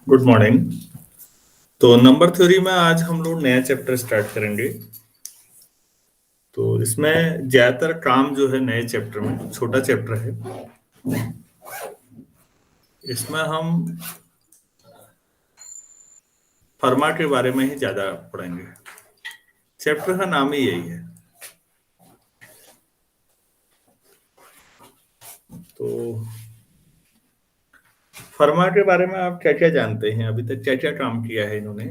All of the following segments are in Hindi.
Good morning. तो नंबर थ्योरी में आज हम लोग नया चैप्टर स्टार्ट करेंगे। तो इसमें ज्यादातर काम जो है नए चैप्टर में छोटा चैप्टर है। इसमें हम फर्मा के बारे में ही ज्यादा पढ़ेंगे। चैप्टर का नाम ही यही है। तो फर्मा के बारे में आप क्या क्या जानते हैं, अभी तक क्या क्या काम किया है इन्होंने,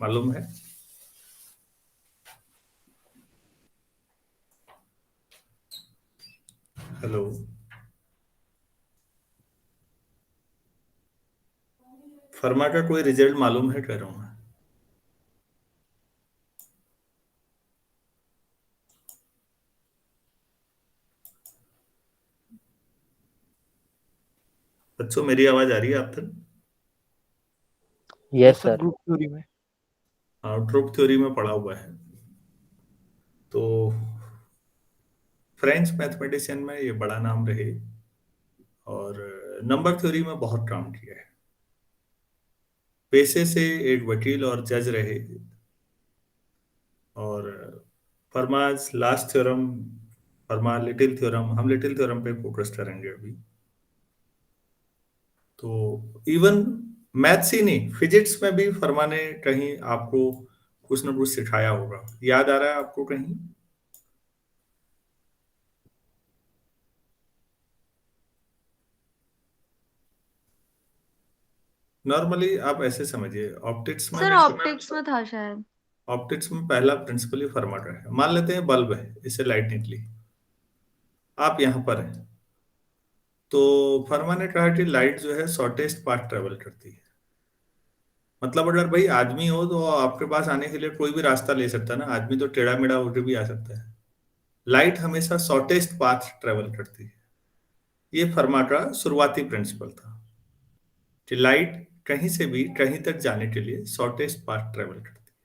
मालूम है? हेलो। फर्मा का कोई रिजल्ट मालूम है, कह रहा हूँ मैं। बच्चों, मेरी आवाज आ रही है आप तक? Yes yes sir, sir. Group theory में। हाँ, ट्रुथ थ्योरी में पढ़ा हुआ है। तो फ्रेंच मैथमेटिशियन में ये बड़ा नाम रहे और नंबर थ्योरी में बहुत काम किया है। पेशे से एक वकील और जज रहे। और फर्माज लास्ट थ्योरम, फर्मा लिटिल थ्योरम, हम लिटिल थ्योरम पे फोकस करेंगे अभी। तो इवन मैथ्स ही नहीं, फिजिक्स में भी फर्मा ने कहीं आपको कुछ ना कुछ सिखाया होगा। याद आ रहा है आपको कहीं? नॉर्मली आप ऐसे समझिए, ऑप्टिक्स में सर नहीं। ऑप्टिक्स में था शायद। ऑप्टिक्स में पहला प्रिंसिपल ही फर्मा का है। मान लेते हैं बल्ब है, इससे लाइट निकली, आप यहाँ पर हैं। तो फर्मा ने कहा कि लाइट जो है शॉर्टेस्ट पाथ ट्रेवल करती है। मतलब अगर भाई आदमी हो तो आपके पास आने के लिए कोई भी रास्ता ले सकता है ना, आदमी तो टेढ़ा मेढ़ा होकर भी आ सकता है। लाइट हमेशा शॉर्टेस्ट पाथ ट्रेवल करती है। ये फर्मा का शुरुआती प्रिंसिपल था कि लाइट कहीं से भी कहीं तक जाने के लिए शॉर्टेस्ट पाथ ट्रेवल करती है।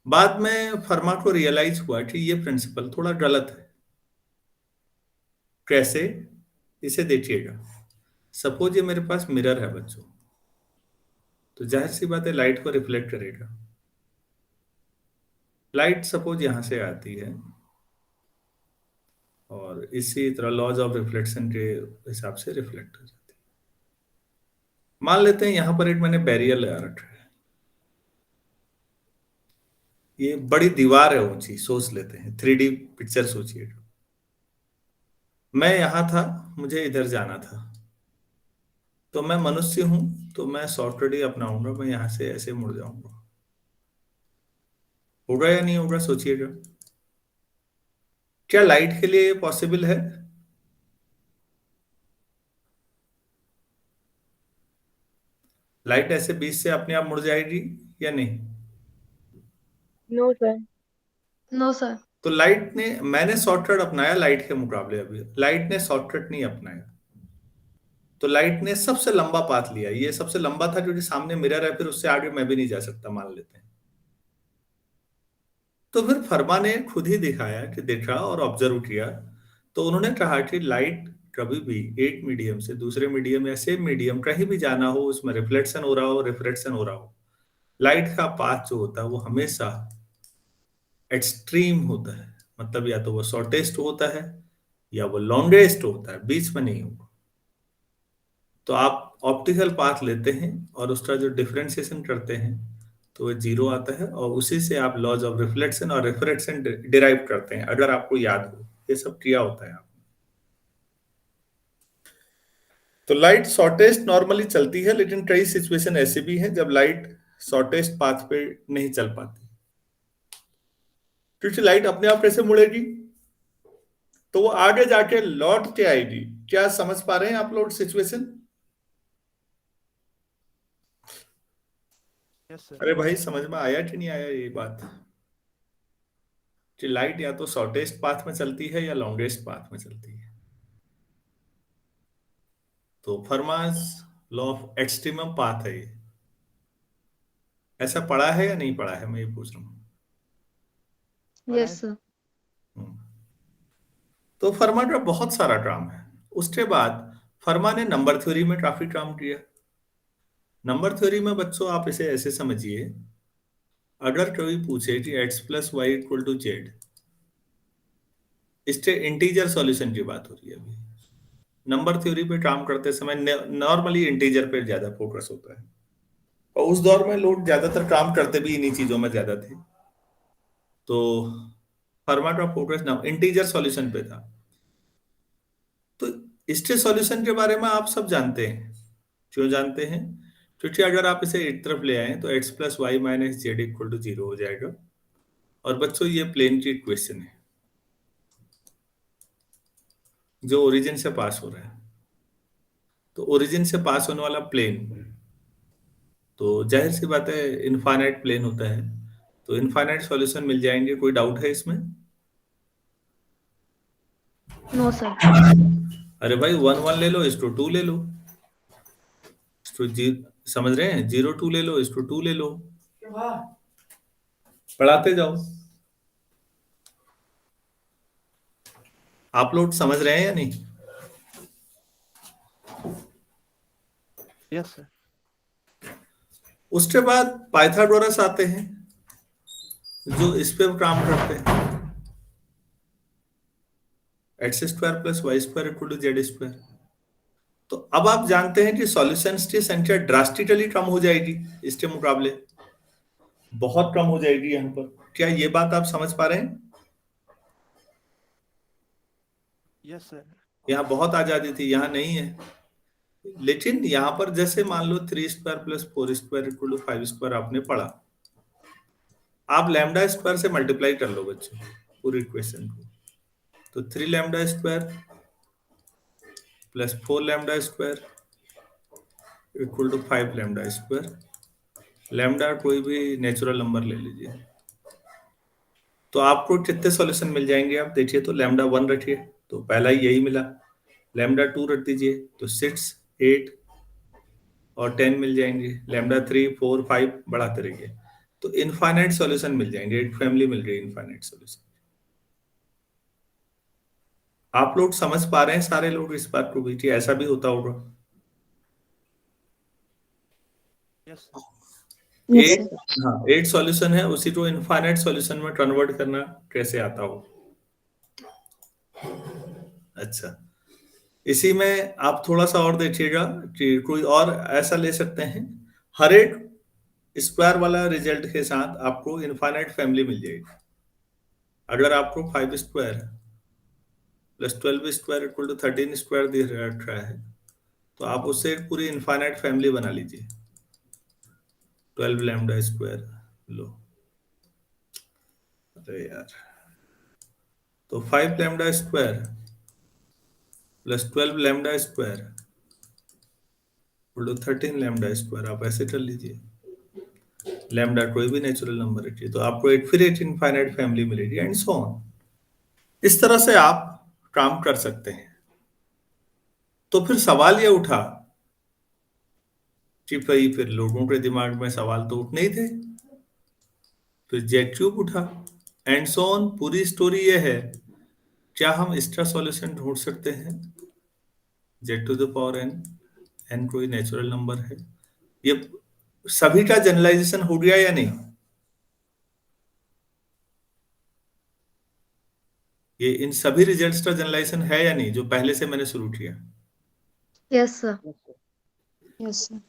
बाद में फर्मा को रियलाइज हुआ कि ये प्रिंसिपल थोड़ा गलत है। कैसे? इसे देखिएगा। सपोज ये मेरे पास मिरर है बच्चों, तो जाहिर सी बात है लाइट को रिफ्लेक्ट करेगा। लाइट सपोज यहां से आती है और इसी तरह लॉज ऑफ रिफ्लेक्शन के हिसाब से रिफ्लेक्ट हो जाती है। मान लेते हैं यहां पर एक मैंने बैरियर लगा रखा है। ये बड़ी दीवार है ऊंची, सोच लेते हैं 3D पिक्चर सोचिए। मैं यहां था, मुझे इधर जाना था। तो मैं मनुष्य हूं, तो मैं शॉर्टकट ही अपनाऊंगा, मैं यहां से ऐसे मुड़ जाऊंगा। होगा या नहीं होगा, सोचिएगा। क्या लाइट के लिए पॉसिबल है? लाइट ऐसे बीच से अपने आप मुड़ जाएगी या नहीं? No sir. No sir. तो लाइट ने, मैंने शॉर्टकट अपनाया लाइट के मुकाबले, अभी लाइट ने शॉर्टकट नहीं अपनाया। तो लाइट ने सबसे लंबा पाथ लिया, ये सबसे लंबा था क्योंकि सामने मिरर है, फिर उससे आगे मैं भी नहीं जा सकता, मान लेते हैं। तो फिर फर्मा ने खुद ही दिखाया कि देखा और ऑब्जर्व किया। तो उन्होंने कहा कि लाइट कभी भी एक मीडियम से दूसरे मीडियम या सेम मीडियम कहीं भी जाना हो, उसमें रिफ्लेक्शन हो रहा हो, रिफ्रेक्शन हो रहा हो, लाइट का पाथ जो होता है वो हमेशा एक्सट्रीम होता है। मतलब या तो वो शॉर्टेस्ट होता है या वो लॉन्गेस्ट होता है, बीच में नहीं होगा। तो आप ऑप्टिकल पाथ लेते हैं और उसका जो डिफरेंशिएशन करते हैं तो वो जीरो आता है, और उसी से आप लॉज ऑफ रिफ्लेक्शन और रिफ्रैक्शन डिराइव करते हैं, अगर आपको याद हो। ये सब किया होता है आप। तो लाइट शॉर्टेस्ट नॉर्मली चलती है, लेकिन कई सिचुएशन ऐसे भी हैं जब लाइट शॉर्टेस्ट पाथ पे नहीं चल पाती, क्योंकि लाइट अपने आप कैसे मुड़ेगी? तो वो आगे जाके लौट के आएगी। क्या समझ पा रहे हैं आप लोग सिचुएशन? Yes sir. अरे भाई, समझ में आया कि नहीं आया ये बात? कि लाइट या तो शॉर्टेस्ट पाथ में चलती है या लॉन्गेस्ट पाथ में चलती है। तो फर्मास लॉ ऑफ एक्सट्रीमम पाथ है ये। ऐसा पढ़ा है या नहीं पढ़ा है, मैं ये पूछ रहा हूँ। पढ़ा है यस सर। सर। हम्म। तो फर्मा का बहुत सारा काम है। उसके बाद फर्मा ने नंबर थ्योरी में काफी काम किया। नंबर थ्योरी में बच्चों आप इसे ऐसे समझिए, अगर कोई पूछे कि x plus y equal to z, इससे इंटीजर सॉल्यूशन की बात हो रही है अभी। नंबर थ्योरी पे काम करते समय नॉर्मली इंटीजर पे ज्यादा फोकस होता है, और उस दौर में लोग ज्यादातर काम करते भी इन्हीं चीजों में ज्यादा थे, तो फर्मा का फोकस ना इंटीजर सॉल्यूशन पे था। तो इसके सॉल्यूशन के बारे में आप सब जानते हैं। क्यों जानते हैं? क्योंकि अगर आप इसे एक तरफ ले आए तो x plus y minus z equal to 0 हो जाएगा। और बच्चों ये प्लेन की इक्वेशन है जो ओरिजिन से पास हो रहा है। तो ओरिजिन से पास होने वाला प्लेन, तो जाहिर सी बात है इनफाइनाइट प्लेन होता है, तो इनफाइनाइट सॉल्यूशन मिल जाएंगे। कोई डाउट है इसमें? No sir. अरे भाई 1 1 ले लो, इसको 2 ले लो, इसको समझ रहे हैं, 0 2 ले लो, इसको 2 ले लो, पढ़ाते जाओ। आप लोग समझ रहे हैं या नहीं? Yes sir. उसके बाद पाइथागोरस आते हैं जो इस पे काम करते हैं, x square plus y square equal to z square. तो अब आप जानते हैं कि सॉल्यूशंस की संख्या ड्रास्टिकली कम हो जाएगी, इसके मुकाबले बहुत कम हो जाएगी यहाँ पर। क्या ये बात आप समझ पा रहे हैं? Yes sir. यहाँ बहुत आजादी थी, यहाँ नहीं है। लेकिन यहाँ पर जैसे मान लो 3 square plus 4 square equal to 5 square आपने पढ़ा, आप लैम्डा स्क्वायर से मल्टीप्लाई कर लो बच्चों पूरी इक्वेशन को, तो 3 lambda square plus 4 lambda square equal to 5 lambda square. Lambda कोई भी नेचुरल नंबर ले लीजिए, तो आपको कितने सॉल्यूशन मिल जाएंगे? आप देखिए तो लैम्डा 1 रखिए तो पहला ही यही मिला, लैम्डा 2 रख दीजिए तो 6 8 और 10 मिल जाएंगे, लैम्डा 3 4 5 बढ़ाते रहिए तो इनफाइनाइट सॉल्यूशन मिल जाएंगे। एक फैमिली मिल रही है इनफाइनाइट सॉल्यूशन। आप लोग समझ पा रहे हैं सारे लोग इस बात को भी कि ऐसा भी होता होगा? यस एक, हाँ, एक सॉल्यूशन है, उसी को इनफाइनाइट सॉल्यूशन में कन्वर्ट करना कैसे आता हो? अच्छा, इसी में आप थोड़ा सा और देखिएगा कि कोई और ऐसा ले सकते हैं, हर एक स्क्वायर वाला रिजल्ट के साथ आपको इनफाइनाइट फैमिली मिल जाएगी। अगर आपको 5 square plus 12 square equal to 13 square दे रखा है तो आप उससे एक पूरी इनफाइनाइट फैमिली बना लीजिए। 12 लैम्डा स्क्वायर लो, अरे यार, तो 5 lambda square plus 12 lambda square equal to 13 lambda square, आप ऐसे कर लीजिए। लैम्डा कोई भी नेचुरल नंबर रखिए तो आपको एक फिर एक इनफाइनाइट फैमिली मिलेगी एंड सो ऑन। इस तरह से आप काम कर सकते हैं। तो फिर सवाल ये उठा कि भाई फिर लोगों के दिमाग में सवाल तो उठने ही थे, फिर जेड क्यूब उठा एंड सो ऑन। पूरी स्टोरी ये है, क्या हम इसका सॉल्यूशन ढूंढ सकते हैं? Z to the power n, n कोई नेचुरल नंबर है, ये सभी का जनरलाइजेशन हो गया या नहीं? ये इन सभी रिजल्ट्स का जनरलाइजेशन है या नहीं जो पहले से मैंने शुरू किया? Yes sir. Yes sir.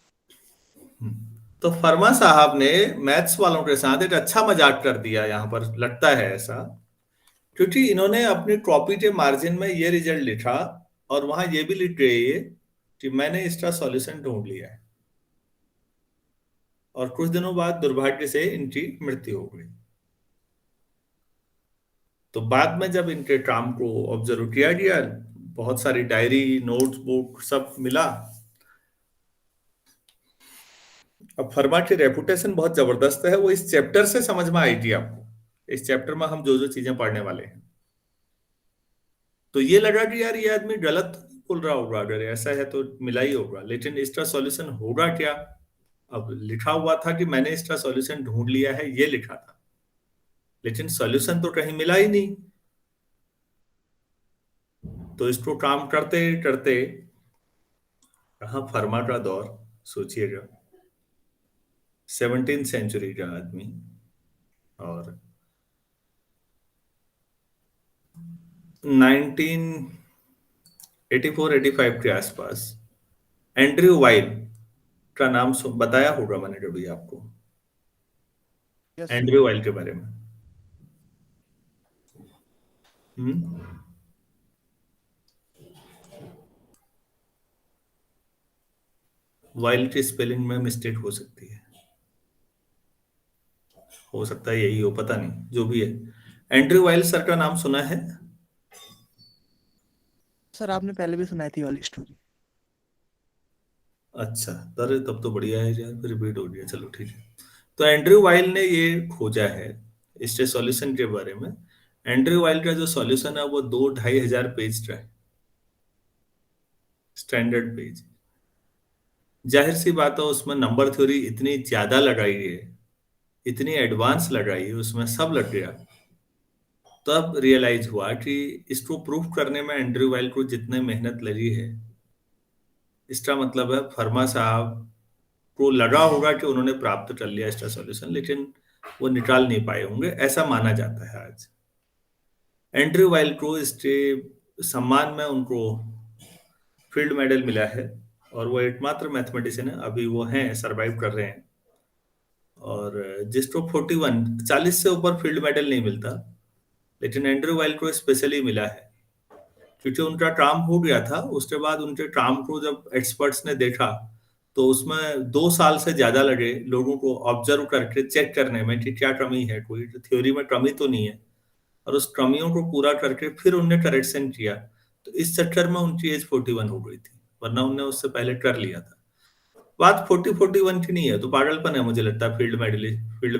तो फर्मा साहब ने मैथ्स वालों के साथ एक अच्छा मजाक कर दिया यहाँ पर, लगता है ऐसा, क्योंकि इन्होंने अपनी कॉपी के मार्जिन में ये रिजल्ट लिखा और वहां ये भी लिख गए कि मैंने इसका सॉल्यूशन ढूंढ लिया है, और कुछ दिनों बाद दुर्भाग्य से इनकी मृत्यु हो गई। तो बाद में जब इनके काम को ऑब्जर्व किया गया, बहुत सारी डायरी नोटबुक सब मिला, अब फर्मा की रेपुटेशन बहुत जबरदस्त है, वो इस चैप्टर से समझ में आएगी आपको। इस चैप्टर में हम जो जो चीजें पढ़ने वाले हैं, तो ये लगा कि यार ये आदमी गलत बोल रहा होगा, अगर ऐसा है तो मिला ही होगा, लेकिन इसका सॉल्यूशन होगा क्या? अब लिखा हुआ था कि मैंने इसका सॉल्यूशन ढूंढ लिया है, ये लिखा था, लेकिन सॉल्यूशन तो कहीं मिला ही नहीं। तो इसको काम करते करते कहाँ फर्मा का दौर, सोचिएगा, 17th सेंचुरी का आदमी, और 1984-85 के आसपास एंड्रयू वाइल का नाम बताया होगा मैंने कभी आपको, Yes, एंड्रयू वाइल के बारे में। वाइल की स्पेलिंग में मिस्टेक हो सकती है, हो सकता है यही हो, पता नहीं, जो भी है। एंड्रयू वाइल सर का नाम सुना है? सर आपने पहले भी सुनाई थी वाली स्टोरी। अच्छा, अरे तब तो बढ़िया है यार, फिर रिपीट हो गया, चलो ठीक है। तो एंड्रयू वाइल ने ये खोजा है इसके सॉल्यूशन के बारे में। एंड्रयू वाइल का जो सॉल्यूशन है वो 2-2,500 पेज का है, स्टैंडर्ड पेज। जाहिर सी बात है उसमें नंबर थ्योरी इतनी ज्यादा लगाई है, इतनी एडवांस लगाई है, उसमें सब लग गया। तब रियलाइज हुआ कि इसको प्रूफ करने में एंड्रयू वाइल को जितने मेहनत लगी है, इसका मतलब है फर्मा साहब को लगा होगा कि उन्होंने प्राप्त कर लिया इसका सॉल्यूशन, लेकिन वो निकाल नहीं पाए होंगे, ऐसा माना जाता है आज। एंड्रयू वाइल को इसके सम्मान में उनको फील्ड मेडल मिला है, और वो एकमात्र मैथमेटिशियन है, अभी वो हैं, सरवाइव कर रहे हैं। और जिसको 40 से ऊपर फील्ड मेडल नहीं मिलता, लेकिन एंड्रयू वाइल को स्पेशली मिला है क्योंकि उनका काम हो गया था। उसके बाद उनके काम को जब एक्सपर्ट्स ने देखा तो उसमें 2 साल से ज्यादा लगे लोगों को ऑब्जर्व करके चेक करने में कि क्या कमी है, कोई थ्योरी में कमी तो नहीं है, और उस कमियों को पूरा करके फिर उनने करेक्शन किया। तो इस चक्कर में उनकी एज 41 हो गई थी, वरना उनने उससे पहले कर लिया था। बात 40-41 की नहीं है, तो पागलपन है मुझे लगता है फील्ड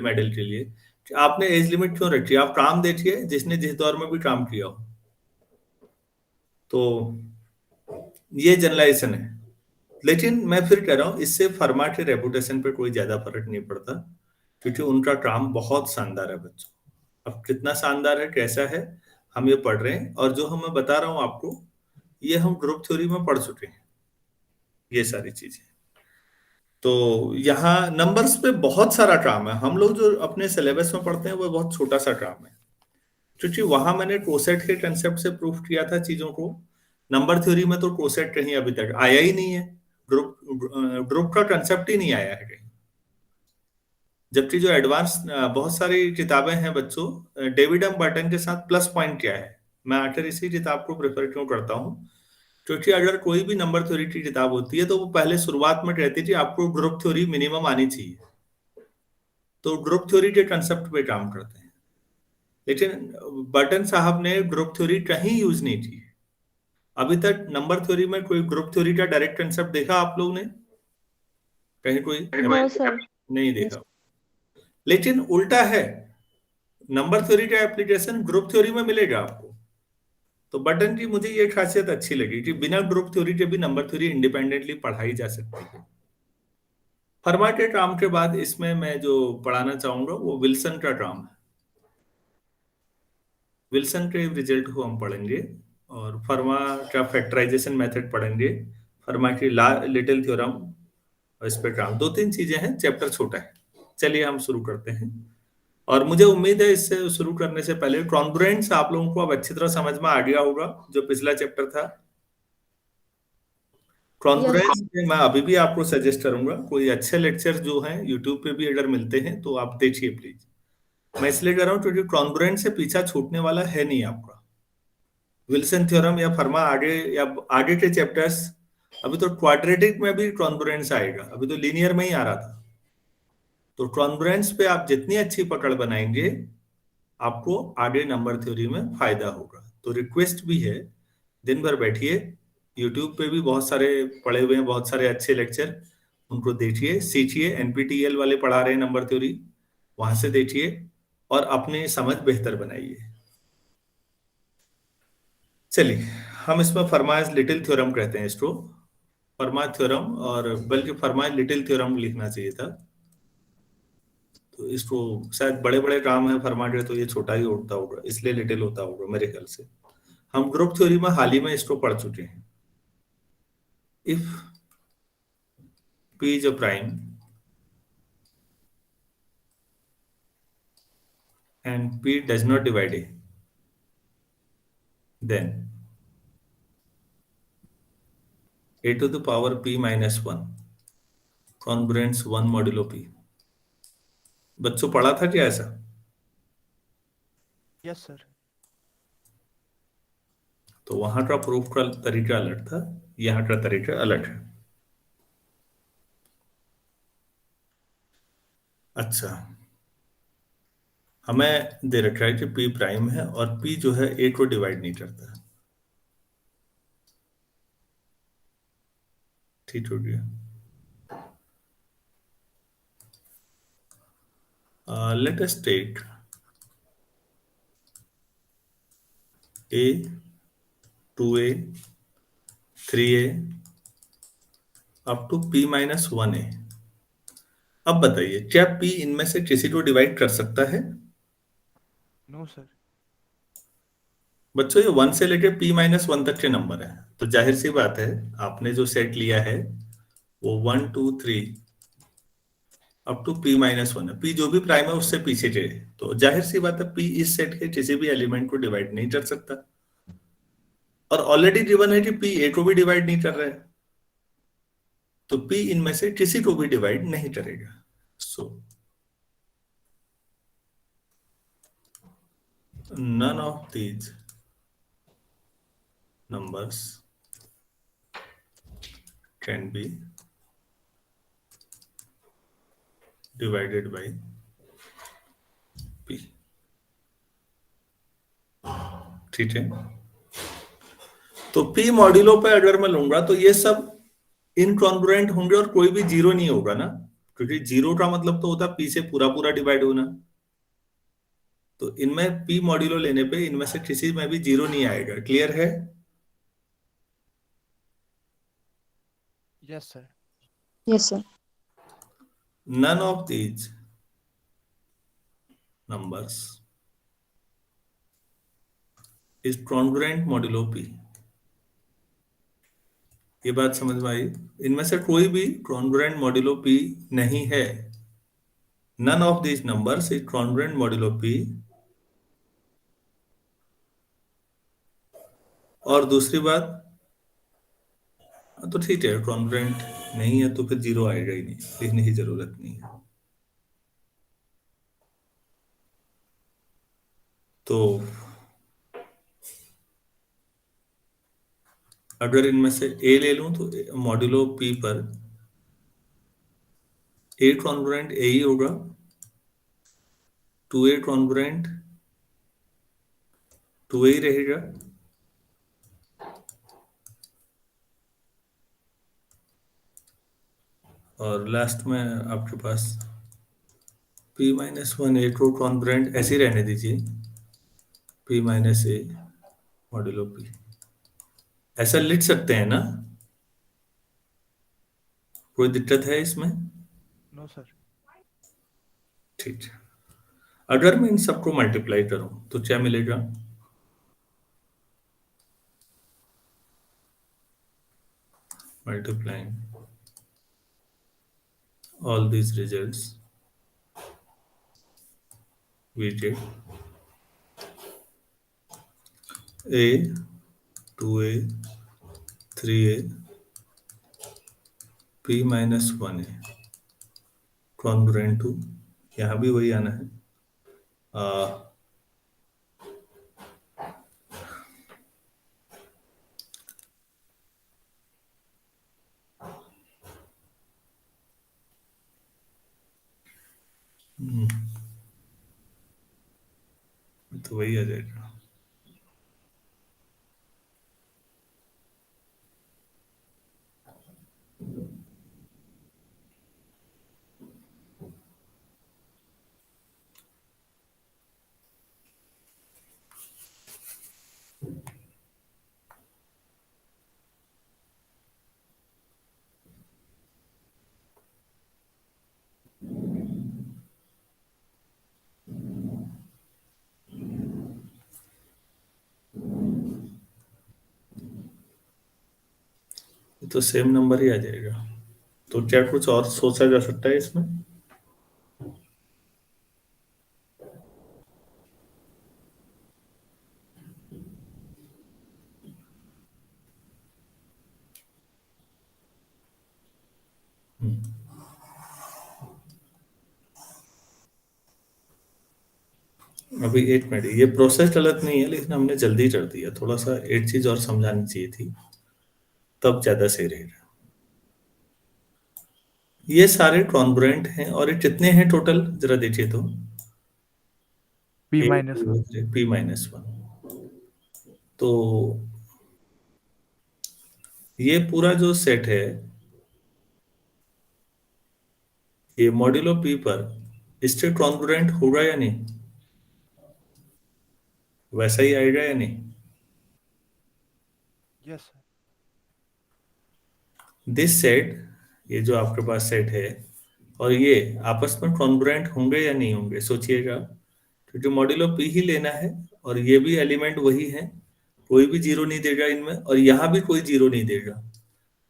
मेडल के लिए कि आपने एज लिमिट क्यों रखी है। आप काम देखिए, जिसने जिस दौर में भी काम किया हो। तो ये जनरलाइजेशन है, लेकिन मैं फिर कह रहा हूं इससे फर्मा के रेपुटेशन पे कोई ज्यादा फर्क नहीं पड़ता, क्योंकि उनका काम बहुत शानदार है बच्चों। अब कितना शानदार है, कैसा है, हम ये पढ़ रहे हैं, और जो हम मैं बता रहा हूं आपको, ये हम ग्रुप थ्योरी में पढ़ चुके हैं, ये सारी चीजें। तो यहाँ नंबर्स पे बहुत सारा काम है, हम लोग जो अपने सिलेबस में पढ़ते हैं वो बहुत छोटा सा काम है, क्योंकि वहां मैंने कोसेट के कंसेप्ट से प्रूफ किया था चीजों को। नंबर थ्योरी में तो कोसेट कहीं अभी तक आया ही नहीं है, ग्रुप का कंसेप्ट ही नहीं आया है कहीं। जबकि जो एडवांस बहुत सारी किताबें हैं बच्चों, डेविड एम बर्टन के साथ प्लस पॉइंट क्या है, मैं आखिर इसी किताब को प्रेफर क्यों करता हूँ, क्योंकि अगर कोई भी नंबर थ्योरी की किताब होती है तो वो पहले शुरुआत में कहती थी आपको ग्रुप थ्योरी मिनिमम आनी चाहिए, तो ग्रुप थ्योरी के कंसेप्ट पे काम करते हैं। लेकिन बर्टन साहब ने ग्रुप थ्योरी कहीं यूज नहीं की। अभी तक नंबर थ्योरी में कोई ग्रुप थ्योरी का डायरेक्ट कंसेप्ट देखा आप लोग ने कहीं? कोई No, sir. नहीं देखा। लेकिन उल्टा है, नंबर थ्योरी का एप्लीकेशन ग्रुप थ्योरी में मिलेगा आपको। तो बटन की मुझे ये खासियत अच्छी लगी कि बिना ग्रुप थ्योरी के भी नंबर थ्योरी इंडिपेंडेंटली पढ़ाई जा सकती है। फर्मा के काम के बाद इसमें मैं जो पढ़ाना चाहूंगा वो विल्सन का काम है। विल्सन के रिजल्ट को हम पढ़ेंगे, और फर्मा का फैक्टराइजेशन मेथड पढ़ेंगे, फर्मा की लिटिल थ्योरम, और इस पे काम। 2-3 चीजें हैं, चैप्टर छोटा है। चलिए हम शुरू करते हैं, और मुझे उम्मीद है इससे शुरू करने से पहले कॉन्ग्रुएंस आप लोगों को अब अच्छी तरह समझ में आ गया होगा, जो पिछला चैप्टर था। कॉन्ग्रुएंस में मैं अभी भी आपको सजेस्ट करूंगा, कोई अच्छे लेक्चर जो हैं यूट्यूब पे भी अगर मिलते हैं तो आप देखिए प्लीज। मैं इसलिए कर रहा हूँ क्योंकि कॉन्ग्रुएंस से पीछा छूटने वाला है नहीं आपका। विल्सन थ्योरम या फर्मा आगे, या आगे के चैप्टर्स, अभी तो क्वाड्रेटिक में भी कॉन्ग्रुएंस आएगा, अभी तो लीनियर में ही आ रहा था। तो कॉन्ग्रुएंस पे आप जितनी अच्छी पकड़ बनाएंगे, आपको आगे नंबर थ्योरी में फायदा होगा। तो रिक्वेस्ट भी है, दिन भर बैठिए, यूट्यूब पे भी बहुत सारे पढ़े हुए हैं, बहुत सारे अच्छे लेक्चर, उनको देखिए, सीखिए। एनपीटीईएल वाले पढ़ा रहे हैं नंबर थ्योरी, वहां से देखिए और अपनी समझ बेहतर बनाइए। चलिए, हम इसमें फरमाइज लिटिल थ्योरम कहते हैं इसको, फरमाइज थ्योरम, और बल्कि फरमाइज लिटिल थ्योरम लिखना चाहिए था। तो इसको शायद बड़े बड़े काम है फर्मा के, तो ये छोटा ही होता होगा, इसलिए लिटिल होता होगा मेरे ख्याल से। हम ग्रुप थ्योरी में हाल ही में इसको पढ़ चुके हैं। If P is a prime and P does not divide A, then A to the power P minus 1 congruence 1 modulo P। बच्चों पढ़ा था क्या ऐसा? Yes sir. तो वहां का प्रूफ का तरीका अलग था, यहाँ का तरीका अलग है। अच्छा, हमें दे रखा है कि P प्राइम है और P जो है A को डिवाइड नहीं करता। ठीक हो गया। Let us take A, 2A, 3A up to P minus 1A। अब बताइए क्या P इनमें से किसी को डिवाइड कर सकता है? No sir. बच्चों ये 1 से लेके P माइनस 1 तक के नंबर है, तो जाहिर सी बात है आपने जो सेट लिया है वो 1 2 3 अप टू P माइनस 1 है। P जो भी प्राइम है उससे पीछे के, तो जाहिर सी बात है P इस सेट के किसी भी एलिमेंट को डिवाइड नहीं कर सकता, और ऑलरेडी गिवन है कि P A को भी डिवाइड नहीं कर रहा है, तो P इनमें से किसी को भी डिवाइड नहीं करेगा। सो none of these numbers can be divided by P। ठीक है, तो P मॉड्यूलो पे अगर मैं लूंगा तो ये सब इनकॉन्ग्रुएंट होंगे और कोई भी जीरो नहीं होगा ना, क्योंकि जीरो का मतलब तो होता है P से पूरा पूरा डिवाइड होना। तो इनमें P मॉड्यूलो लेने पे इनमें से किसी में भी जीरो नहीं आएगा। क्लियर है? Yes sir. Yes, sir. None of these numbers is congruent modulo P। ये बात समझ में आई? इनमें से कोई भी congruent modulo P नहीं है। None of these numbers is congruent modulo P। और दूसरी बात, तो ठीक है, congruent नहीं है तो फिर जीरो आएगा ही नहीं, लिखने की जरूरत नहीं है। तो अगर इनमें से A ले लूं तो मॉड्यूलो P पर A कॉन्ग्रुएंट A ही होगा, 2A कॉन्ग्रुएंट 2A ही रहेगा, और लास्ट में आपके पास P माइनस 1 A को कॉन्ग्रुएंट ऐसे ही रहने दीजिए, P minus A modulo P। ऐसा लिख सकते हैं ना? कोई दिक्कत है इसमें? No sir. ठीक है, अगर मैं इन सबको मल्टीप्लाई करूं तो क्या मिलेगा? Multiplying all these results we get A, 2A, 3A, P minus 1A congruent to, यहाँ भी वही आना है, तो वही आ जाएगा। तो सेम नंबर ही आ जाएगा। तो क्या कुछ और सोचा जा सकता है इसमें? अभी 8 मिनट, ये प्रोसेस गलत नहीं है लेकिन हमने जल्दी कर दिया, थोड़ा सा एक चीज और समझानी चाहिए थी, तब ज्यादा सही रहेगा। ये सारे कॉन्ग्रुएंट हैं और ये कितने हैं टोटल, जरा देखिए तो। P-1. P-1, तो ये पूरा जो सेट है, ये मॉड्यूलो P पर इससे कॉन्ग्रुएंट होगा या नहीं, वैसा ही आएगा या नहीं? Yes, sir. दिस सेट, ये जो आपके पास सेट है और ये आपस में कॉन्ग्रुएंट होंगे या नहीं होंगे, सोचिएगा। क्योंकि मॉड्यूलो P ही लेना है और ये भी एलिमेंट वही है, कोई भी जीरो नहीं देगा इनमें और यहाँ भी कोई जीरो नहीं देगा,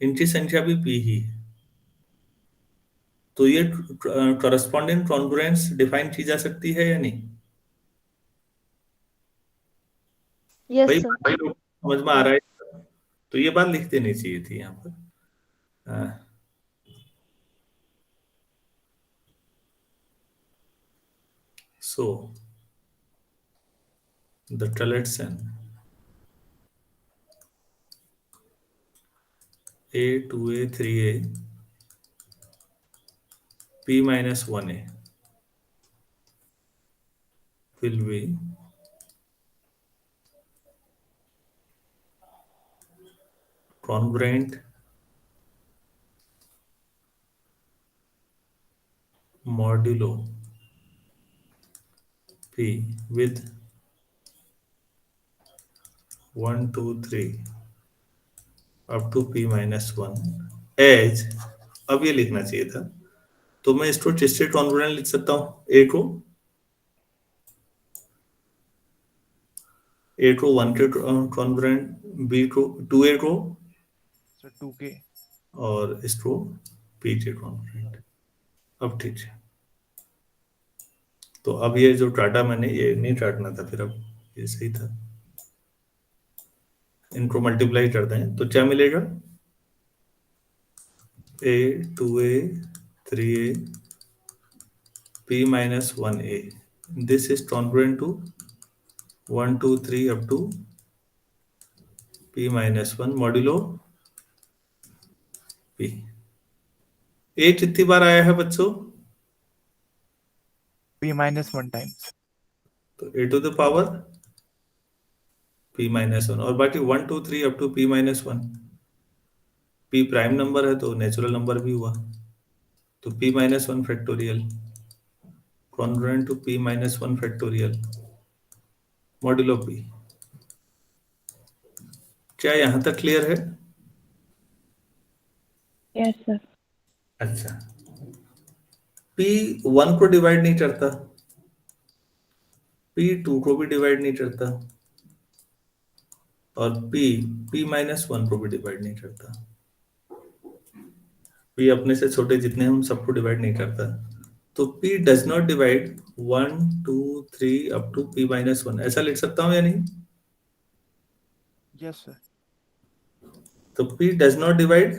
इनकी संख्या भी P ही है। तो ये करस्पॉन्डिंग कॉन्ग्रुएंस डिफाइन की जा सकती है या नहीं? Yes, भाई sir. भाई लोग समझ में आ रहा है? तो ये बात लिख देनी चाहिए थी यहाँ पर। So the collection A 2A 3A P-1A will be congruent modulo P with 1 2 3 up to P-1 as, अब ये लिखना चाहिए था, तो मैं इसको टेस्टेड कॉन्ग्रुएंट लिख सकता हूँ। ए को 1 के कॉन्ग्रुएंट, बी को 2A को, Sir, 2K. और इसको P के कॉन्ग्रुएंट। अब ठीक है, तो अब ये जो काटा मैंने, ये नहीं काटना था, फिर अब ये सही था। इनको मल्टीप्लाई कर दें तो क्या मिलेगा, A 2A 3A P-1A, this is congruent to 1 2 3 up to P-1 modulo P। A कितनी बार आया है बच्चों? P-1 times. तो A to the power P-1 और बाकी 1 2 3 up to P-1। P prime number है तो नेचुरल नंबर भी हुआ, तो P-1 factorial congruent to P-1 factorial modulo P। क्या यहां तक क्लियर है? Yes, sir. अच्छा, P-1 को डिवाइड नहीं करता, P-2 को भी डिवाइड नहीं करता और P-1 को भी डिवाइड नहीं करता। P अपने से छोटे जितने हैं उन सबको डिवाइड नहीं करता, तो P does not divide 1 2 3 up to P-1, ऐसा लिख सकता हूं या नहीं? Yes, sir. तो P does not divide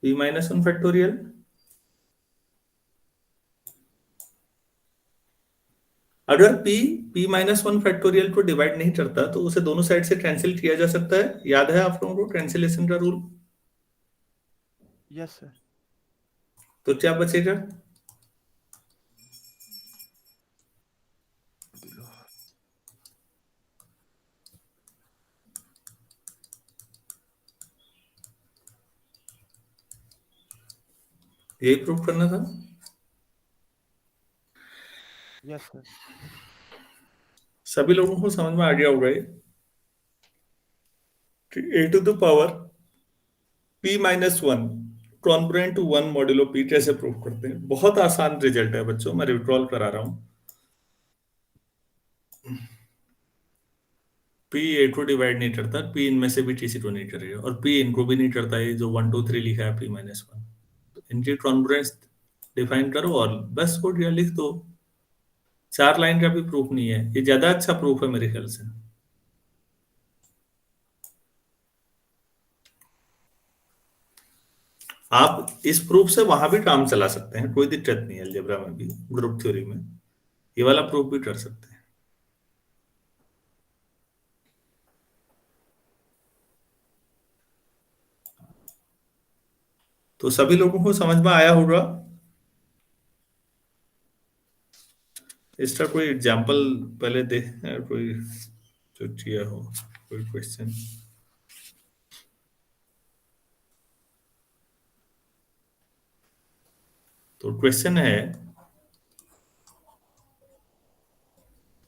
P-1 factorial. अगर P-1 फैक्टोरियल को डिवाइड नहीं करता तो उसे दोनों साइड से कैंसिल किया जा सकता है, याद है आप लोगों को कैंसिलेशन का रूल? Yes, sir. तो क्या बचेगा? यही प्रूफ करना था। Yes, sir. सभी लोगों को समझ में आ गया होगा ये कि A to the power P-1 congruent to 1 modulo P कैसे प्रूफ करते हैं। बहुत आसान रिजल्ट है बच्चों, मैं रिकॉल करा रहा हूं। P A को डिवाइड नहीं करता, P इनमें से भी किसी को नहीं करेगा और P इनको भी नहीं करता, ये जो 1 2 3 लिखा है P-1, तो इनकी कॉन्ग्रुएंस डिफाइन करो और बस हो गया, लिख दो। 4 लाइन का भी प्रूफ नहीं है, ये ज्यादा अच्छा प्रूफ है मेरे ख्याल से। आप इस प्रूफ से वहां भी काम चला सकते हैं, कोई दिक्कत नहीं है, अलजेब्रा में भी, ग्रुप थ्योरी में ये वाला प्रूफ भी कर सकते हैं। तो सभी लोगों को समझ में आया होगा। इसका कोई एग्जाम्पल पहले दे, कोई जो किया हो, कोई क्वेश्चन। तो क्वेश्चन है,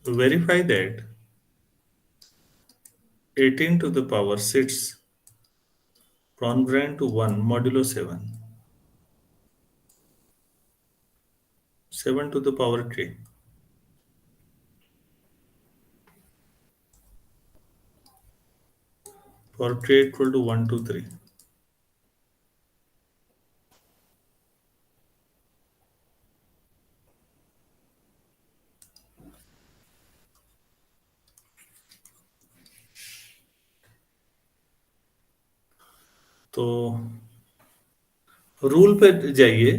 verify that 18 to the power 6 congruent to 1 modulo 7, 7 to the power k, for k equal to 1 to 3. तो रूल पे जाइए,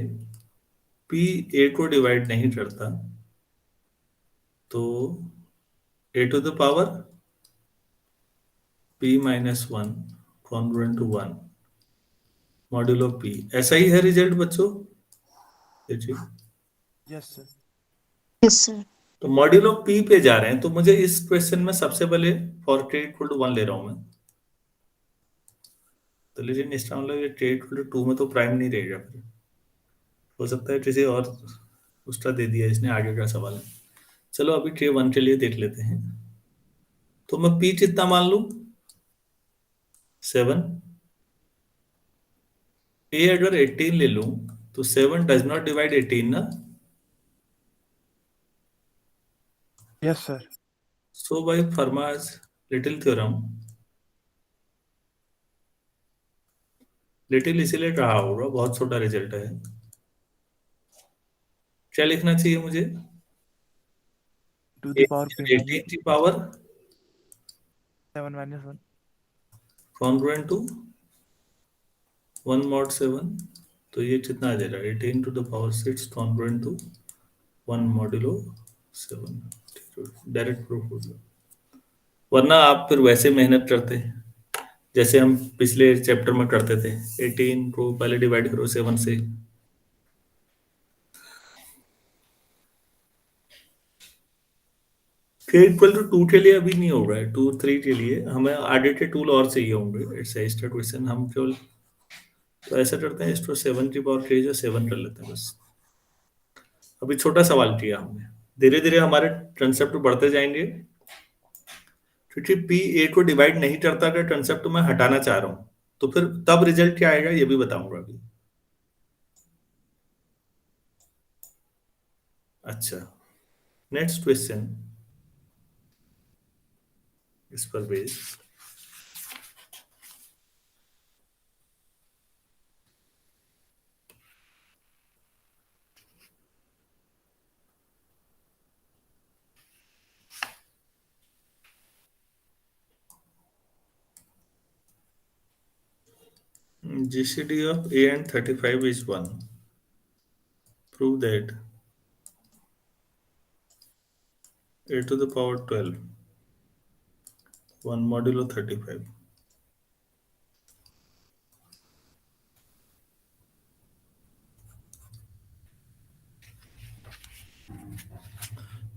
p a को डिवाइड नहीं करता, तो a to the power p minus 1 congruent to 1 modulo p, ऐसा ही है रिजल्ट बच्चों, देखिए। Yes, sir. Yes, sir. तो मॉड्यूलो p पे जा रहे हैं, तो मुझे इस क्वेश्चन में सबसे पहले फॉर k इक्वल टू 1 ले रहा हूं मैं। तो लेकिन इसका मतलब ये k इक्वल टू 2 में तो प्राइम नहीं रहेगा, फिर हो सकता है किसी और उसका दे दिया इसने, आगे का सवाल है। चलो अभी k 1 के लिए देख लेते हैं। तो मैं p कितना मान लूं, 7। a अगर 18 ले लूं तो 7 डज नॉट डिवाइड 18 ना। Yes, sir. सो बाय फर्मास लिटिल थ्योरम, लिटिल इसीलिए कहा होगा, बहुत छोटा रिजल्ट है। क्या लिखना चाहिए मुझे, To the power p minus 18 की power 7 minus 1. Congruent to 1 mod 7, तो ये कितना आ जाएगा, 18 to the power 6 congruent to 1 modulo 7। Direct proof हो गया, वरना आप फिर वैसे मेहनत करते जैसे हम पिछले चैप्टर में करते थे, 18 को पहले डिवाइड करो 7 से। k इक्वल टू 2 के लिए अभी नहीं हो रहा है, 2 3 के लिए हमें आगे के टूल और चाहिए होंगे। इट्स इसका क्वेश्चन हम केवल तो ऐसा करते हैं, इसको 7 की पावर k जो 7 कर लेते हैं बस। अभी छोटा सवाल किया हमने, धीरे धीरे हमारे कंसेप्ट बढ़ते जाएंगे, क्योंकि p a को डिवाइड नहीं करता का कंसेप्ट मैं हटाना चाह रहा हूँ, तो फिर तब रिजल्ट क्या आएगा ये भी बताऊंगा अभी। अच्छा, नेक्स्ट क्वेश्चन इस पर base, GCD of a and 35 is 1. Prove that a to the power 12 1 modulo 35।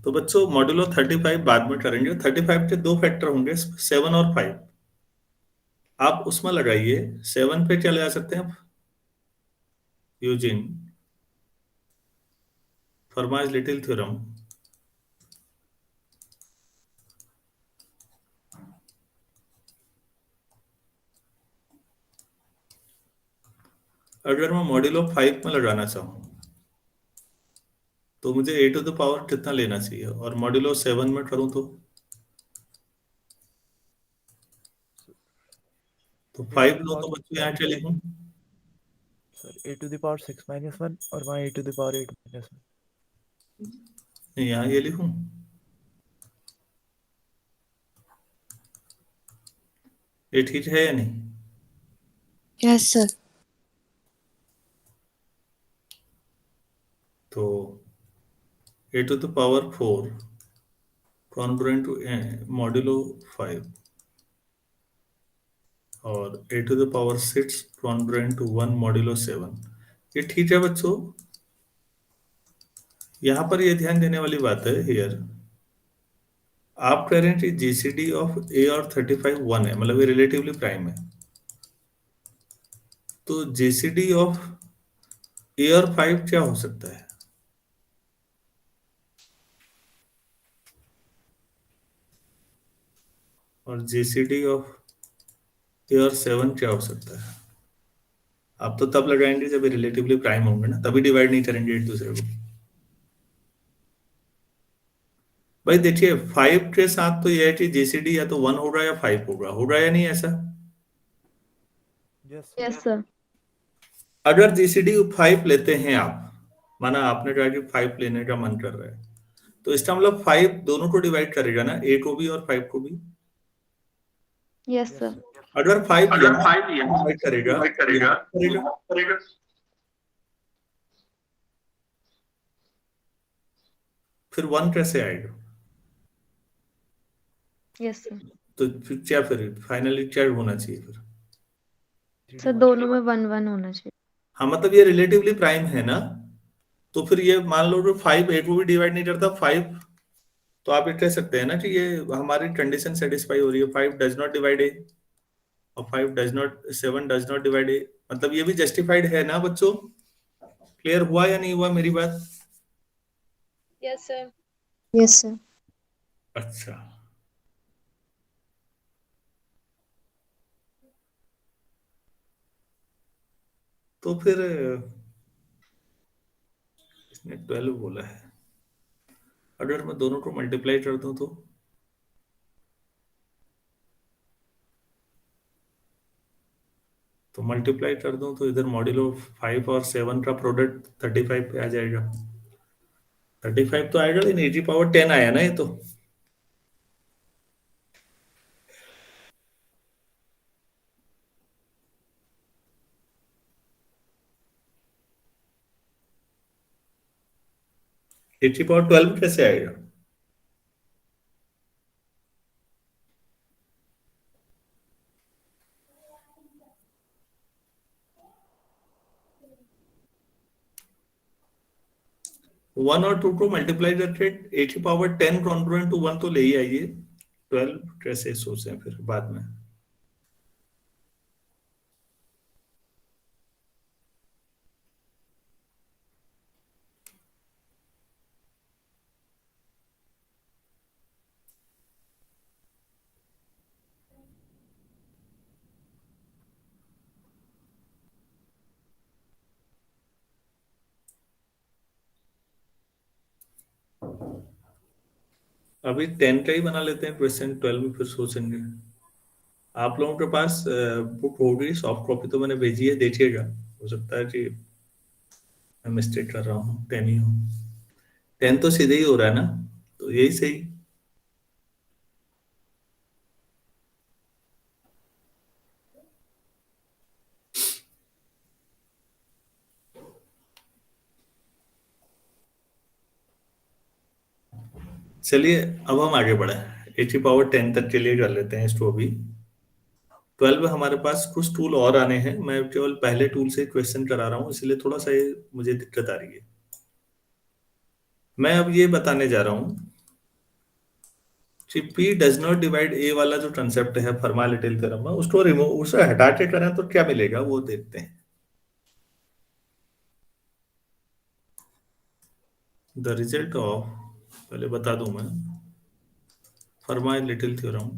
तो बच्चों मॉड्यूलो 35 बाद में करेंगे, 35 के दो फैक्टर होंगे, 7 और 5। आप उसमें लगाइए, 7 पे क्या लगा सकते हैं, यूजिंग फर्माज लिटिल थ्योरम, अगर मैं मॉड्यूलो 5 में लगाना चाहूँ तो मुझे a टू द पावर कितना लेना चाहिए, और मॉड्यूलो 7 में करूँ तो 5 लो, तो बच्चों यहाँ क्या लिखूं, Sir, a to the power 6 minus 1 और वहाँ a to the power 8 minus 1. यहाँ ये लिखूं, ये ठीक है या नहीं। Yes, sir. a to the power 4 congruent to a modulo 5 और a to the power 6 congruent to 1 modulo 7। ये ठीक है बच्चों। यहां पर ये ध्यान देने वाली बात है हियर, आप कह रहे हैं कि जीसीडी ऑफ ए और 35 1 है, मतलब ये रिलेटिवली प्राइम है। तो जीसीडी ऑफ ए और 5 क्या हो सकता है? और जीसीडी ऑफ ए और 7 क्या हो सकता है? आप तो तब लगाएंगे जब ये रिलेटिवली प्राइम होंगे ना, तभी डिवाइड नहीं करेंगे एक दूसरे को। भाई देखिए 5 के साथ तो ये है कि जीसीडी या तो 1 होगा या 5 होगा या नहीं ऐसा? Yes, Yes, sir. अगर जीसीडी 5 लेते हैं आप, माना आपने कहा कि 5 लेने का मन कर रहा है, तो इसका मतलब 5 दोनों को डिवाइड करेगा ना, ए को भी और 5 को भी। Yes, sir. अगर 5 यहाँ डिवाइड करेगा यहाँ करेगा, फिर 1 कैसे आएगा? Yes, sir. तो फिर क्या, फिर फाइनली क्या होना चाहिए फिर? सर दोनों में 1 1 होना चाहिए। हाँ मतलब ये रिलेटिवली प्राइम है ना, तो फिर ये मान लो जो 5 ए को भी डिवाइड नहीं करता 5, तो आप ये कह सकते हैं ना कि ये हमारी कंडीशन सेटिस्फाई हो रही है, 5 डज नॉट डिवाइड ए और 5 does not 7 does not divide A, मतलब ये भी जस्टिफाइड है ना बच्चों? क्लियर हुआ या नहीं हुआ मेरी बात? Yes, sir. Yes, sir. अच्छा, तो फिर इसने 12 बोला है, अगर मैं दोनों को मल्टीप्लाई कर दूं तो मल्टीप्लाई कर दूं तो इधर मॉड्यूलो 5 और 7 का प्रोडक्ट 35 पे आ जाएगा। 35 तो आएगा, लेकिन e पावर 10 आया ना ये तो। e पावर 12 कैसे आएगा? वन और टू को मल्टीप्लाई करके e पावर 10 कॉन्ग्रुएंट टू 1 तो ले ही आइए, 12 कैसे सोचें फिर बाद में। अभी 10 का ही बना लेते हैं क्वेश्चन, 12 में फिर सोचेंगे। आप लोगों के पास बुक होगी, सॉफ्ट कॉपी तो मैंने भेजी है, देखिएगा, हो सकता है कि मैं मिस्टेक कर रहा हूँ, 10 ही हो। 10 तो सीधे ही हो रहा है ना, तो यही सही। चलिए अब हम आगे बढ़े, e पावर 10 तक के लिए कर लेते हैं इसको अभी। 12 हमारे पास कुछ टूल और आने हैं, मैं केवल पहले टूल से क्वेश्चन करा रहा हूँ, इसलिए थोड़ा सा ये मुझे दिक्कत आ रही है। मैं अब ये बताने जा रहा हूँ कि P does not divide A वाला जो कंसेप्ट है फर्मा-लिटिल थ्योरम में, उसको रिमूव, उसे हटा के करें तो क्या मिलेगा वो देखते हैं। द रिजल्ट ऑफ, पहले बता दूं मैं, फर्मा-लिटिल theorem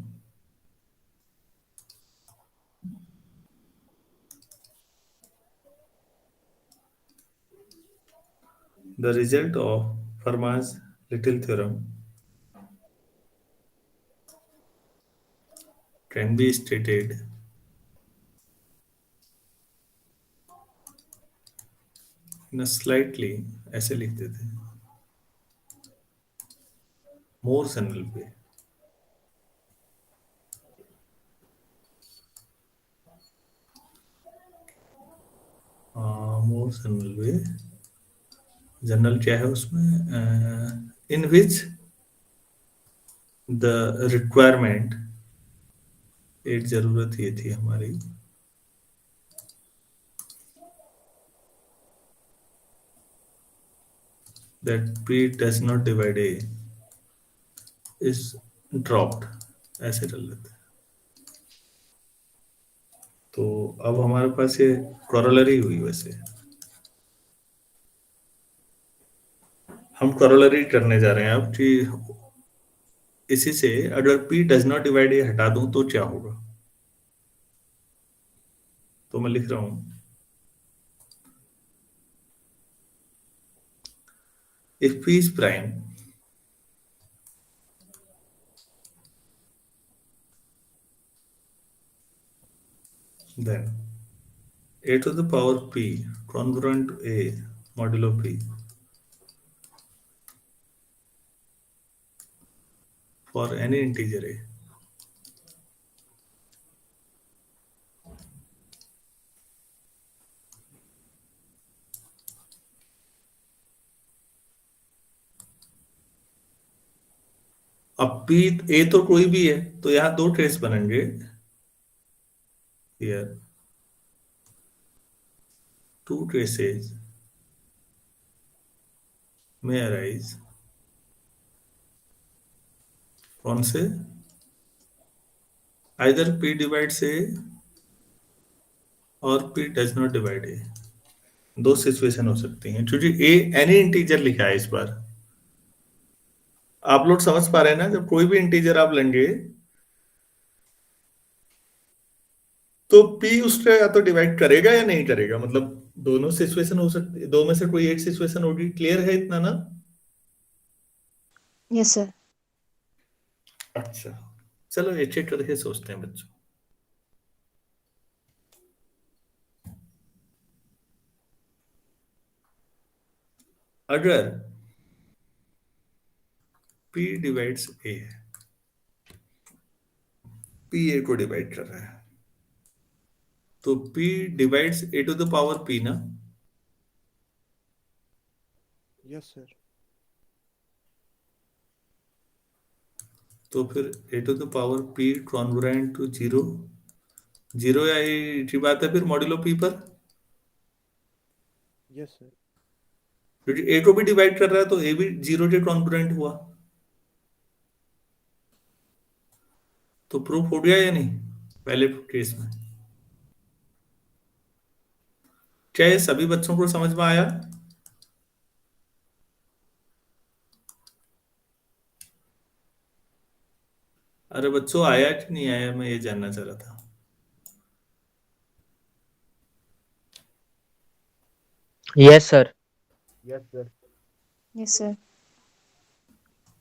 the result of Fermat's little theorem can be stated in a slightly, ऐसे लिखते थे, more general way। more general way general क्या है उसमें, इन विच द रिक्वायरमेंट, एक जरूरत ये थी हमारी, that p does not divide a is dropped, ऐसे कर लेते हैं। तो अब हमारे पास ये कॉरोलरी हुई। वैसे हम कॉरोलरी करने जा रहे हैं अब कि इसी से अगर p डज नॉट डिवाइड ए हटा दूं तो क्या होगा। तो मैं लिख रहा हूं, if p is prime then a to the power p congruent to a modulo p for any integer a। अब p a तो कोई भी है, तो यहां दो ट्रेस बनेंगे। here two traces may arise। कौन से? either p divides a और p does not divide a। दो सिचुएशन हो सकती हैं क्योंकि a एनी इंटीजर लिखा है इस बार। आप लोग समझ पा रहे हैं ना, जब कोई भी इंटीजर आप लेंगे तो p उसका या तो डिवाइड करेगा या नहीं करेगा। मतलब दोनों सिचुएशन हो सकती है, दो में से कोई एक सिचुएशन होगी। क्लियर है इतना ना? Yes, sir. अच्छा, चलो एक एक करके सोचते हैं बच्चों। अगर p डिवाइड्स a है, p a को डिवाइड कर रहा है, तो p divides a to the power p ना। Yes, sir. तो फिर a to the power p congruent to zero, zero या a की बात है फिर मॉड्यूलो p पर, Yes, sir. क्योंकि a को भी डिवाइड कर रहा है तो a भी जीरो के कॉन्ग्रुएंट हुआ। तो प्रूफ हो गया या नहीं पहले केस में? क्या ये सभी बच्चों को समझ में आया? अरे बच्चों, आया कि नहीं आया, मैं ये जानना चाह रहा था। Yes, sir. Yes, sir. Yes, sir.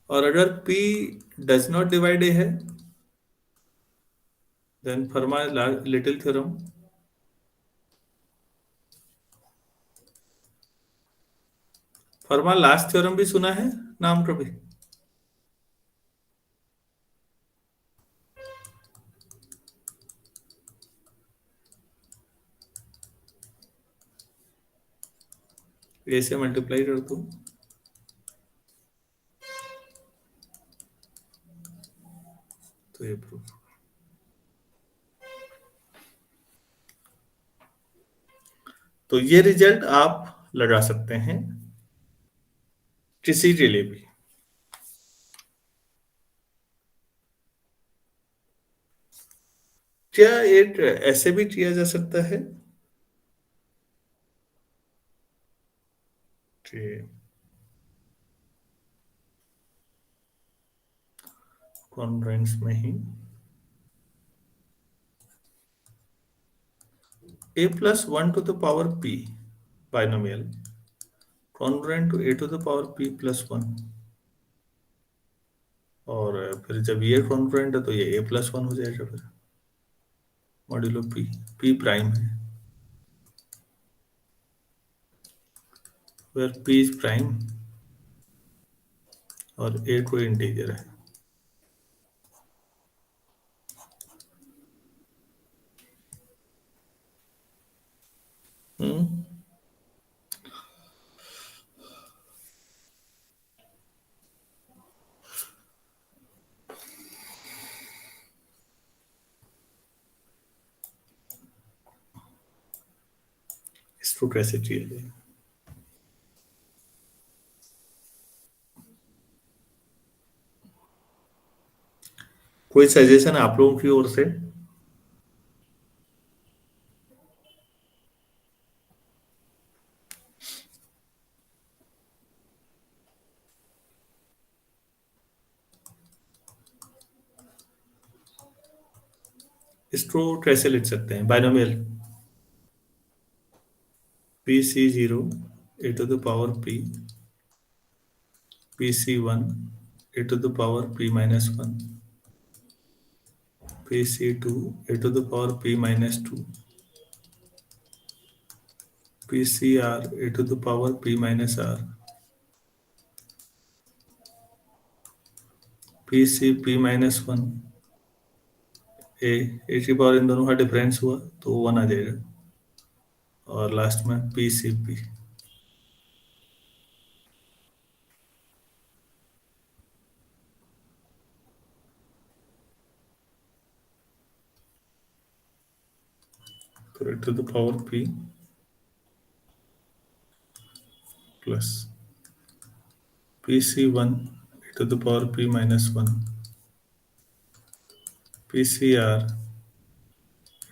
और अगर p डज नॉट डिवाइड ए है, देन फर्मा लिटिल थ्योरम। फर्मा लास्ट थ्योरम भी सुना है नाम कभी? ए से मल्टीप्लाई कर दो तो ये प्रूफ। तो ये रिजल्ट आप लगा सकते हैं किसी के लिए भी। क्या एक ऐसे भी किया जा सकता है कि कॉन्ग्रुएंस में ही a plus 1 to the power p binomial congruent to a to the power p plus 1, और फिर जब ये कॉन्ग्रुएंट है तो ये a plus 1 हो जाएगा फिर मॉड्यूलो p। p प्राइम है where p is प्राइम और a कोई इंटीजर है। ट्रू कैसे किया जाए? कोई सजेशन आप लोगों की ओर से? इसको कैसे लिख सकते हैं? Binomial P C zero A to the power P C one A to the power P minus one, P C two A to the power P minus two, P C R A to the power P minus R, P C P minus one, A की पावर इन दोनों का डिफरेंस हुआ तो 1 आ जाएगा, और लास्ट में पी सी पी। तो A to the power P plus P C one A to the power P minus one, P C R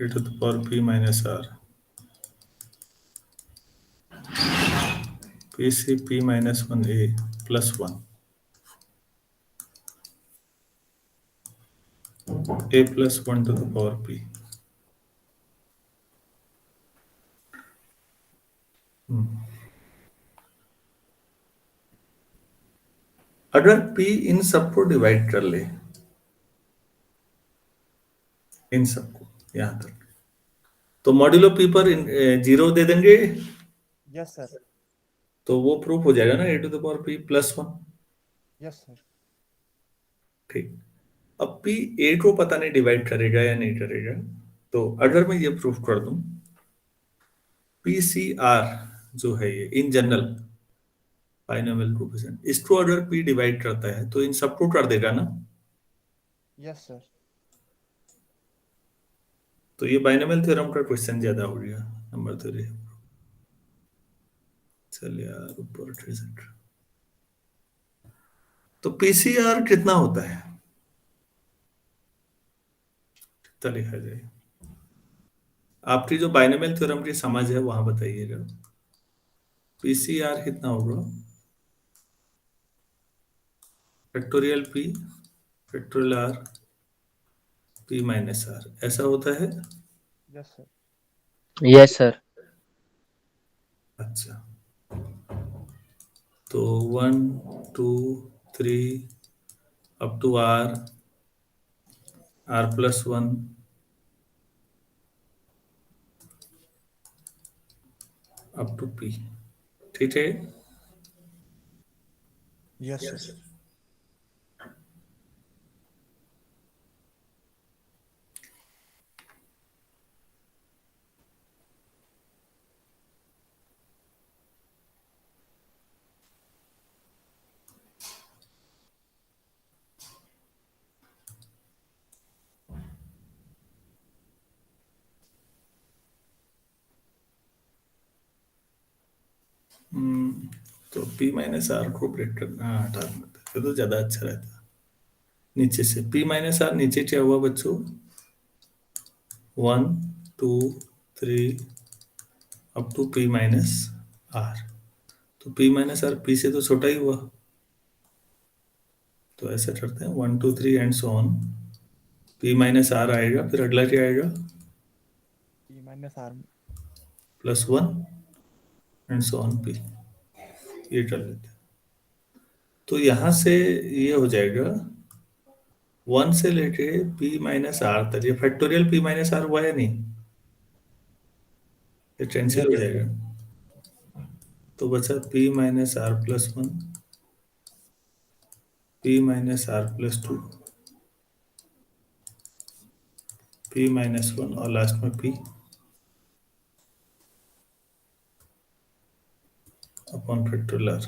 A to the power P minus R, P C P minus one A plus one, A plus one to the power P. अगर P इन सबको डिवाइड कर ले, इन सबको यहां तक, तो मॉड्यूलो P पर जीरो दे देंगे, यस सर, तो वो प्रूफ हो जाएगा ना A to the power P plus one. Yes sir, ठीक। अब P ए को पता नहीं डिवाइड करेगा या नहीं करेगा, तो अगर मैं ये प्रूफ कर दूं पी सी आर जो है ये इन जनरल बाइनोमियल कोफिशिएंट, इसको अगर P डिवाइड करता है तो इन सबको कर देगा ना, यस सर, तो ये बाइनोमियल थ्योरम का क्वेश्चन ज्यादा हो गया, नंबर 3। चल यार ऊपर ट्रेजेंट। तो पीसीआर कितना होता है, कितना लिखा जाए? आपकी जो बाइनोमियल थ्योरम की समझ है वहां बताइएगा। पीसीआर कितना होगा? Factorial P factorial R P minus R, ऐसा होता है। Yes sir, Yes, sir. अच्छा, तो 1 2 3 up to R, R plus one, up to P, ठीक है। यस सर, तो P माइनस आर को ब्रेक करना, हाँ हटा देते हैं, तो ज्यादा अच्छा रहता। नीचे से P माइनस आर, नीचे क्या हुआ बच्चों? 1 2 3 up to P minus R, तो P माइनस आर P से तो छोटा ही हुआ, तो ऐसा करते हैं 1 2 3 and so on. P minus R आएगा, फिर अगला क्या आएगा? E minus R, plus one and so on P, ये कर लेते हैं। तो यहां से ये हो जाएगा 1 से लेके P माइनस आर तक, ये फैक्टोरियल P माइनस आर हुआ है नहीं, ये कैंसिल हो जाएगा, तो बचा P minus R plus one, P minus R plus two, P minus one, और लास्ट में P अपॉन फैक्टोरियल आर।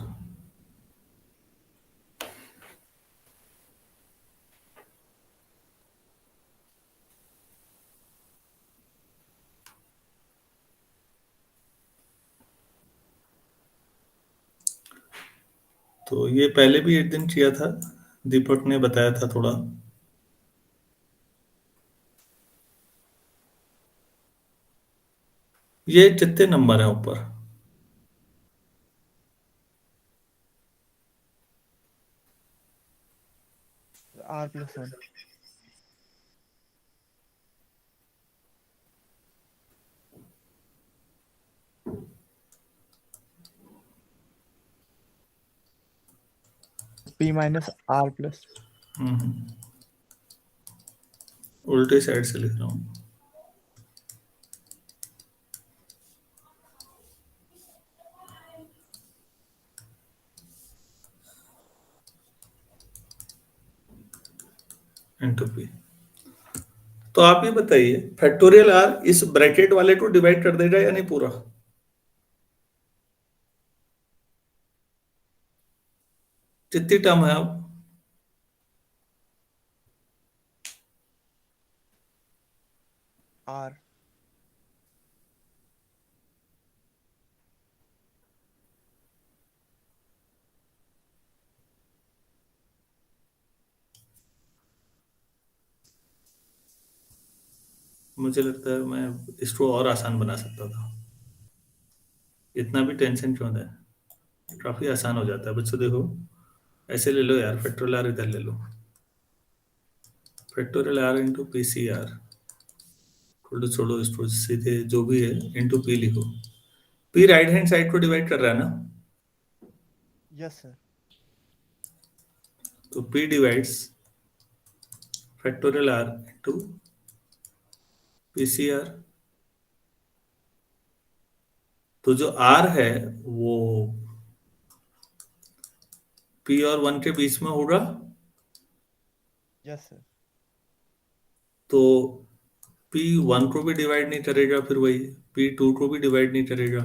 तो ये पहले भी एक दिन किया था, दीपक ने बताया था थोड़ा। ये कितने नंबर है ऊपर? R+1. P minus R plus. उल्टे साइड से लिख रहा हूँ। Into P. तो आप ये बताइए, फैक्टोरियल आर इस ब्रैकेट वाले को डिवाइड कर देगा या नहीं पूरा? कितनी टर्म है अब? R. मुझे लगता है मैं इसको और आसान बना सकता था। इतना भी टेंशन क्यों है? काफी आसान हो जाता है बच्चों। देखो, ऐसे ले लो यार, फैक्टोरियल आर इधर ले लो, factorial R into P C R. छोड़ो छोड़ो इसको, सीधे जो भी है इंटू पी लिखो। पी राइट हैंड साइड को डिवाइड कर रहा है ना, Yes, sir. तो P divides factorial R into P C R. तो जो आर है वो पी और 1 के बीच में होगा, Yes, sir. तो P1 को भी डिवाइड नहीं करेगा, फिर वही P2 को भी डिवाइड नहीं करेगा,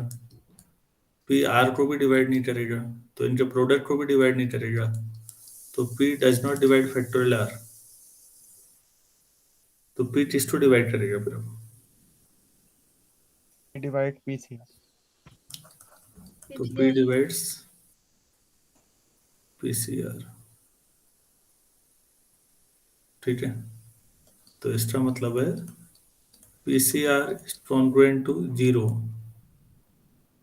PR को भी डिवाइड नहीं करेगा, तो इनके प्रोडक्ट को भी डिवाइड नहीं करेगा। तो P does not divide factorial R, तो P किसको डिवाइड करेगा फिर? Divide PC. तो P डिवाइड्स PCR। ठीक है, तो इसका मतलब है PCR is congruent to 0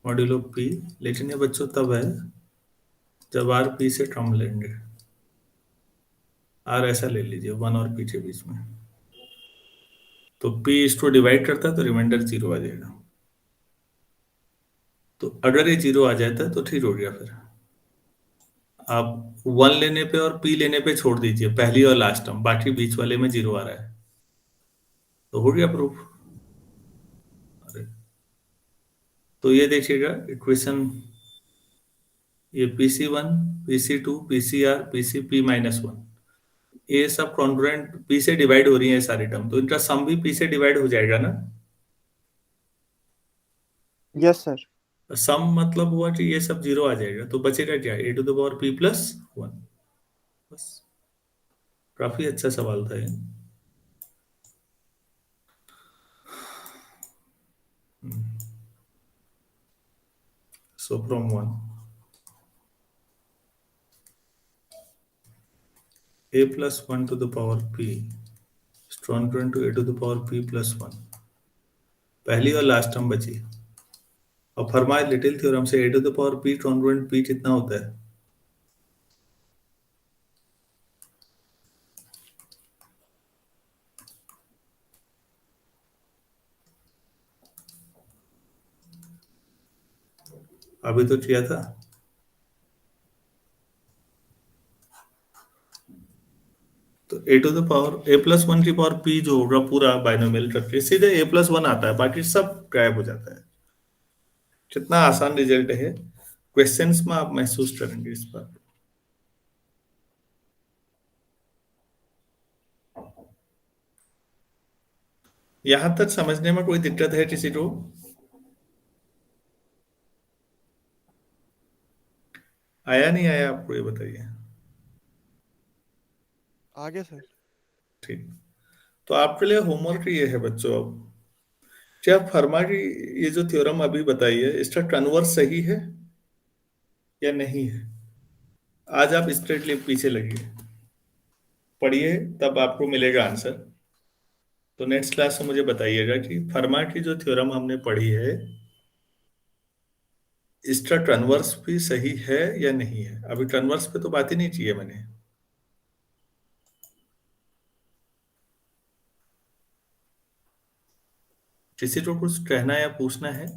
modulo P। लेकिन ये बच्चों तब है जब R P से कम लेंगे। R ऐसा ले लीजिए 1 और P के बीच में, तो P इसको डिवाइड करता है तो रिमाइंडर 0 आ जाएगा। तो अगर ये 0 आ जाता है तो ठीक हो गया। फिर आप 1 लेने पे और P लेने पे छोड़ दीजिए पहली और लास्ट टर्म, बाकी बीच वाले में 0 आ रहा है, तो हो गया प्रूफ। अरे, तो ये देखिएगा इक्वेशन, ये PC1 PC2 PCR PCP -1, ये सब कॉन्ग्रुएंट P से डिवाइड हो रही है सारी टर्म, तो इनका सम भी P से डिवाइड हो जाएगा ना। Yes, sir. सम मतलब हुआ कि ये सब 0 आ जाएगा, तो बचेगा क्या? a to the power P + 1। बस, काफी अच्छा सवाल था ये। So from 1, a plus 1 to the power P is congruent to a to the power P + 1। पहली और लास्ट टर्म बची। और फरमाए लिटिल थ्योरम से a to the power P congruent P कितना होता है? अभी तो किया था। तो a to the power a + 1 की पावर P जो होगा पूरा बाइनोमियल करके सीधे a + 1 आता है, बाकी सब गायब हो जाता है। कितना आसान रिजल्ट है, क्वेश्चंस में आप महसूस करेंगे इस बात। यहां तक समझने में कोई दिक्कत है किसी को? आया नहीं आया आपको, ये बताइए। आगे सर। ठीक, तो आपके लिए होमवर्क ये है बच्चों, अब क्या फर्मा की ये जो थ्योरम अभी बताई है इसका कन्वर्स सही है या नहीं है? आज आप स्ट्रेटली पीछे लगिए, पढ़िए, तब आपको मिलेगा आंसर। तो नेक्स्ट क्लास में मुझे बताइएगा कि फर्मा की जो थ्योरम हमने पढ़ी है, इसका ट्रांसवर्स भी सही है या नहीं है। अभी ट्रांसवर्स पे तो बात ही नहीं की है मैंने। किसी को कुछ कहना या पूछना है?